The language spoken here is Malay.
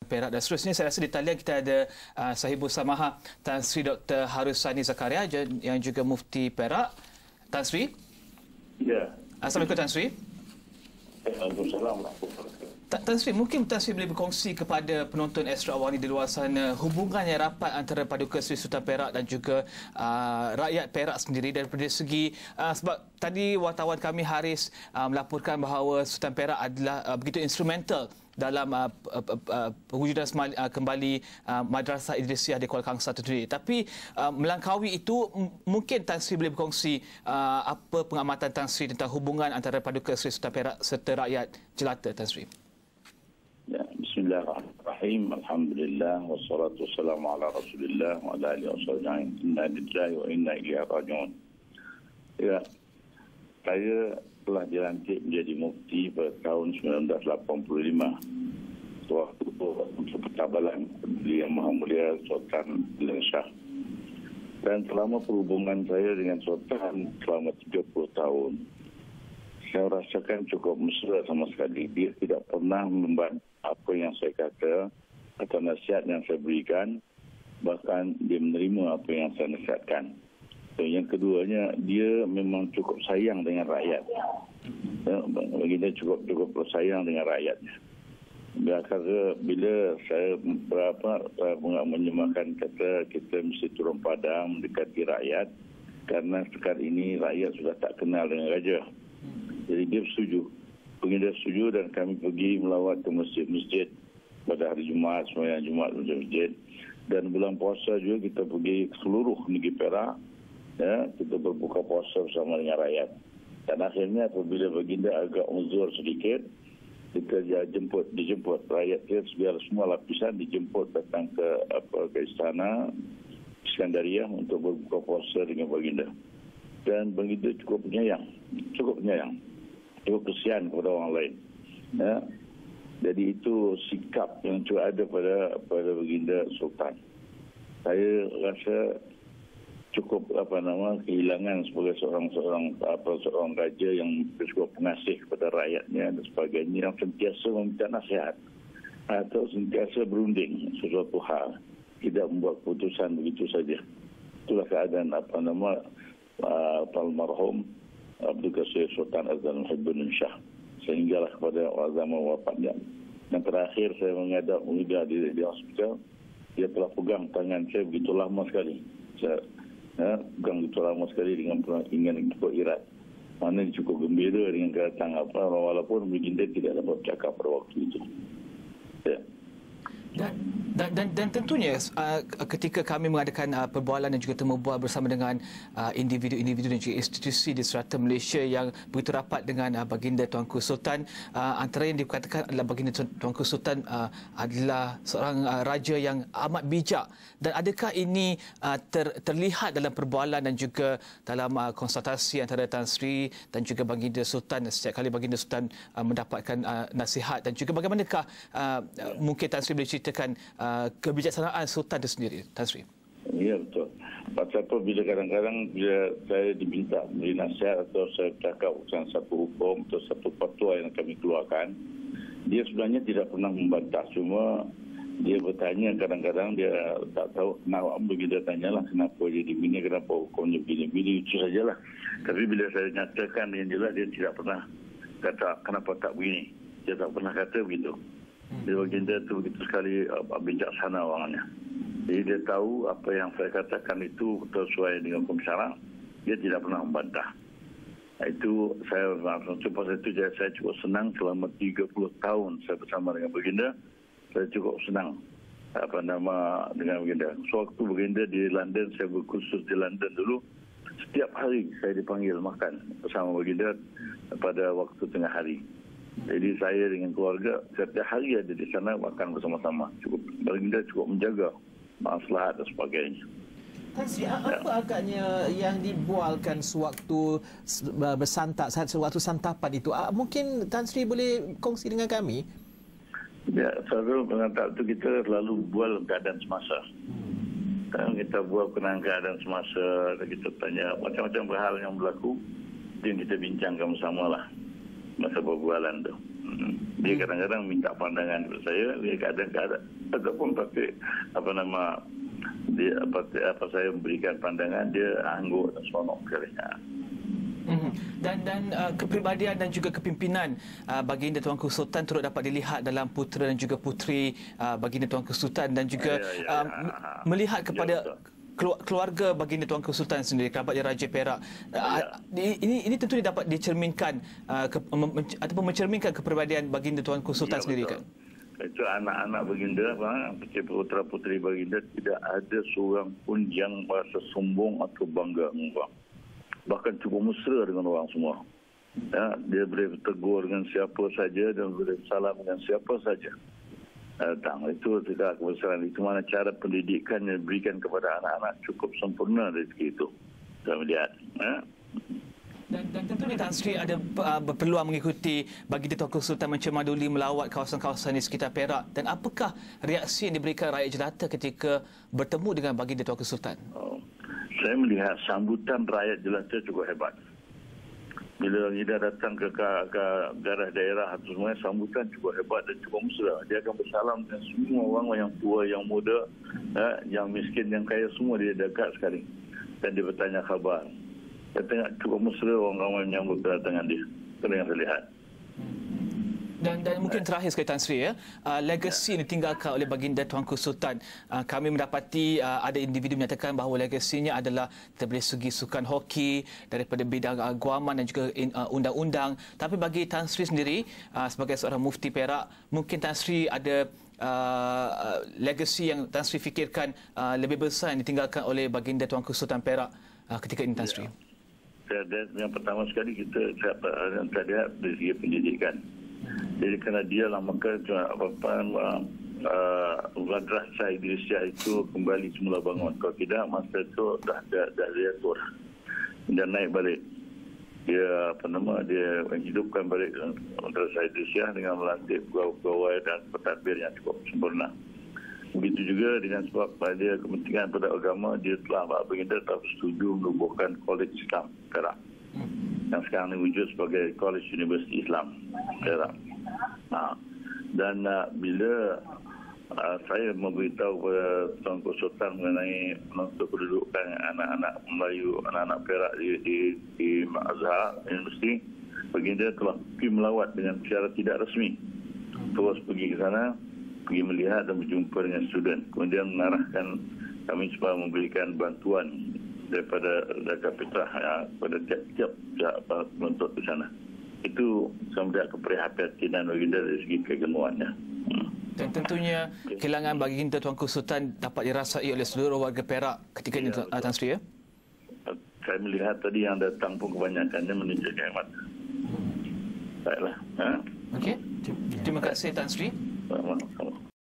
Perak dan seterusnya. Saya rasa di talian kita ada Sahibul Samaha Tan Sri Dr. Harusani Zakaria yang juga Mufti Perak. Tan Sri? Ya. Assalamualaikum Tan Sri. Waalaikumsalam. Tan Sri, mungkin Tan Sri boleh berkongsi kepada penonton Astro Awani di luar sana hubungan yang rapat antara Paduka Seri Sultan Perak dan juga rakyat Perak sendiri daripada segi sebab tadi wartawan kami Haris melaporkan bahawa Sultan Perak adalah begitu instrumental dalam pewujudan kembali Madrasah Idrisiah di Kuala Kangsar itu sendiri. Tapi melangkaui itu, mungkin Tan Sri boleh berkongsi apa pengamatan Tan Sri tentang hubungan antara Paduka Seri Sultan Perak serta rakyat jelata, Tan Sri. Ya, bismillahirrahmanirrahim. Alhamdulillah wassalatu wassalamu ala Rasulillah wa ala alihi wasallam. Inna lillahi wa inna ilaihi raji'un. Ya, saya telah dilantik menjadi mufti pada tahun 1985. Waktu untuk pertabalan Yang Maha Mulia Sultan Bilal Shah. Dan selama perhubungan saya dengan Sultan selama 30 tahun, saya rasakan cukup mesra sama sekali. Dia tidak pernah membantu apa yang saya kata atau nasihat yang saya berikan. Bahkan dia menerima apa yang saya nasihatkan. Dan yang keduanya, dia memang cukup sayang dengan rakyat. Baginda cukup sayang dengan rakyatnya. Bila saya menyemakan kata kita mesti turun padang mendekati rakyat, karena sekarang ini rakyat sudah tak kenal dengan raja. Jadi dia setuju. Baginda setuju dan kami pergi melawat ke masjid-masjid pada hari Jumaat, sembahyang Jumaat di masjid. Dan bulan puasa juga kita pergi ke seluruh negeri Perak. Ya, kita berbuka puasa bersama dengan rakyat. Dan akhirnya apabila baginda agak uzur sedikit, kita dijemput rakyat kita semua lapisan dijemput datang ke istana Iskandaria untuk berbuka puasa dengan baginda. Dan baginda cukup penyayang, cukup kesian kepada orang lain. Ya. Jadi itu sikap yang cukup ada pada baginda Sultan. Saya rasa cukup kehilangan sebagai seorang raja yang cukup pengasih kepada rakyatnya dan sebagainya, yang sentiasa meminta nasihat atau sentiasa berunding sesuatu hal, tidak membuat keputusan begitu saja. Itulah keadaan almarhum Paduka Seri Sultan Azlan Muhyiddin Shah sehinggalah kepada zaman wafatnya. Dan terakhir saya menghadap di hospital, dia telah pegang tangan saya begitu lama sekali. Pegang begitu lama sekali dengan ingin cukup irat. Mana cukup gembira dengan kedatangan walaupun baginda tidak dapat bercakap pada waktu itu. Ya. Dan tentunya ketika kami mengadakan perbualan dan juga temu bual bersama dengan individu-individu dan juga institusi di serata Malaysia yang begitu rapat dengan baginda Tuanku Sultan, antara yang dikatakan adalah baginda Tuanku Sultan adalah seorang raja yang amat bijak. Dan adakah ini terlihat dalam perbualan dan juga dalam konsultasi antara Tan Sri dan juga baginda Sultan setiap kali baginda Sultan mendapatkan nasihat, dan juga bagaimanakah mungkin Tan Sri boleh ceritakan kebijaksanaan Sultan itu sendiri, Tan Sri? Ya, betul. Pasal apa bila kadang-kadang bila saya diminta beri nasihat atau saya cakap tentang satu hukum atau satu fatwa yang kami keluarkan, dia sebenarnya tidak pernah membantah. Cuma dia bertanya, kadang-kadang dia tak tahu kenapa. Begitu tanyalah kenapa jadi begini, kenapa hukumnya begini-begini, itu sajalah. Tapi bila saya nyatakan yang jelas, dia tidak pernah kata kenapa tak begini. Dia tak pernah kata begitu. Dia baginda itu begitu sekali bijaksana orangnya. Jadi dia tahu apa yang saya katakan itu sesuai dengan hukum syarak. Dia tidak pernah membantah. Itu saya cukup senang selama 30 tahun saya bersama dengan baginda. Saya cukup senang dengan baginda. Sewaktu baginda di London, saya berkursus di London dulu. Setiap hari saya dipanggil makan bersama baginda pada waktu tengah hari. Jadi saya dengan keluarga setiap hari ada di sana makan bersama-sama. Baginda cukup menjaga maslahat dan sebagainya. Tan Sri, apa agaknya yang dibualkan sewaktu sewaktu santapan itu? Mungkin Tan Sri boleh kongsi dengan kami? Ya, selalu mengatakan itu kita selalu bual keadaan semasa. Kita bual kenang keadaan semasa, kita tanya macam-macam hal yang berlaku, yang kita bincangkan bersama lah masa perbualan tu. Dia kadang-kadang minta pandangan kepada saya, dia kadang-kadang ataupun pakai dia saya memberikan pandangan, dia angguk dan seronok sekali. Dan kepribadian dan juga kepimpinan Baginda Tuanku Sultan turut dapat dilihat dalam putera dan juga puteri Baginda Tuanku Sultan, dan juga melihat kepada keluarga Baginda Tuanku Sultan sendiri, kerabat dia Raja Perak. Ini tentu dapat dicerminkan ataupun mencerminkan kepribadian Baginda Tuanku Sultan sendiri, kan? Itu anak-anak Baginda, putera-puteri Baginda, tidak ada seorang pun yang merasa sombong atau bangga dengan orang. Bahkan cukup mesra dengan orang semua. Ya, dia boleh bertegur dengan siapa saja dan boleh salam dengan siapa saja. Itu tidak kebesaran. Itu mana cara pendidikan yang diberikan kepada anak-anak cukup sempurna dari segi itu. Saya melihat. Dan tentunya Tan Sri ada berpeluang mengikuti Baginda Tuanku Sultan mencemaduli melawat kawasan-kawasan di sekitar Perak. Dan apakah reaksi yang diberikan rakyat jelata ketika bertemu dengan Baginda Tuanku Sultan? Saya melihat sambutan rakyat jelata cukup hebat. Bila kita datang ke daerah daerah atau semuanya, sambutan cukup hebat dan cukup mesra. Dia akan bersalam dengan semua orang, yang tua, yang muda, yang miskin, yang kaya, semua dia dekat sekali. Dan dia bertanya khabar. Saya tengok cukup mesra orang-orang menyambut kedatangan dia. Itu yang saya lihat. Dan mungkin terakhir sekali Tan Sri, legasi yang ditinggalkan oleh Baginda Tuanku Sultan, kami mendapati ada individu menyatakan bahawa legasinya adalah dari segi sukan hoki, daripada bidang guaman dan juga undang-undang. Tapi bagi Tan Sri sendiri, sebagai seorang mufti Perak, mungkin Tan Sri ada legasi yang Tan Sri fikirkan lebih besar yang ditinggalkan oleh Baginda Tuanku Sultan Perak ketika ini, Tan Sri. Yang pertama sekali kita lihat dari segi pendidikan. Jadi kerana dia lah, maka madrasah Idrisiah itu kembali semula bangun. Kalau tidak, masa itu dah diatur dan naik balik. Dia dia menghidupkan balik madrasah Idrisiah dengan melantik pegawai dan pentadbir yang cukup sempurna. Begitu juga dengan sebab pada kepentingan pada agama, dia telah Baginda telah setuju menubuhkan Kolej Islam Perak, yang sekarang wujud sebagai College University Islam Perak. Dan bila saya memberitahu kepada Tuanku Sultan mengenai kedudukan anak-anak Melayu, anak-anak Perak di Azhar Universiti, Baginda telah pergi melawat dengan secara tidak rasmi. Terus pergi ke sana, pergi melihat dan berjumpa dengan student. Kemudian mengarahkan kami supaya memberikan bantuan daripada zakat fitrah kepada tiap-tiap penuntut di sana. Itu saya melihat keprihatinan Baginda dari segi keilmuannya. Dan tentunya kehilangan Baginda Tuanku Sultan dapat dirasai oleh seluruh warga Perak ketika ini, Tan Sri, ya? Saya melihat tadi yang datang pun kebanyakannya menunjukkan khidmat. Baiklah. Okey. Terima kasih Tan Sri.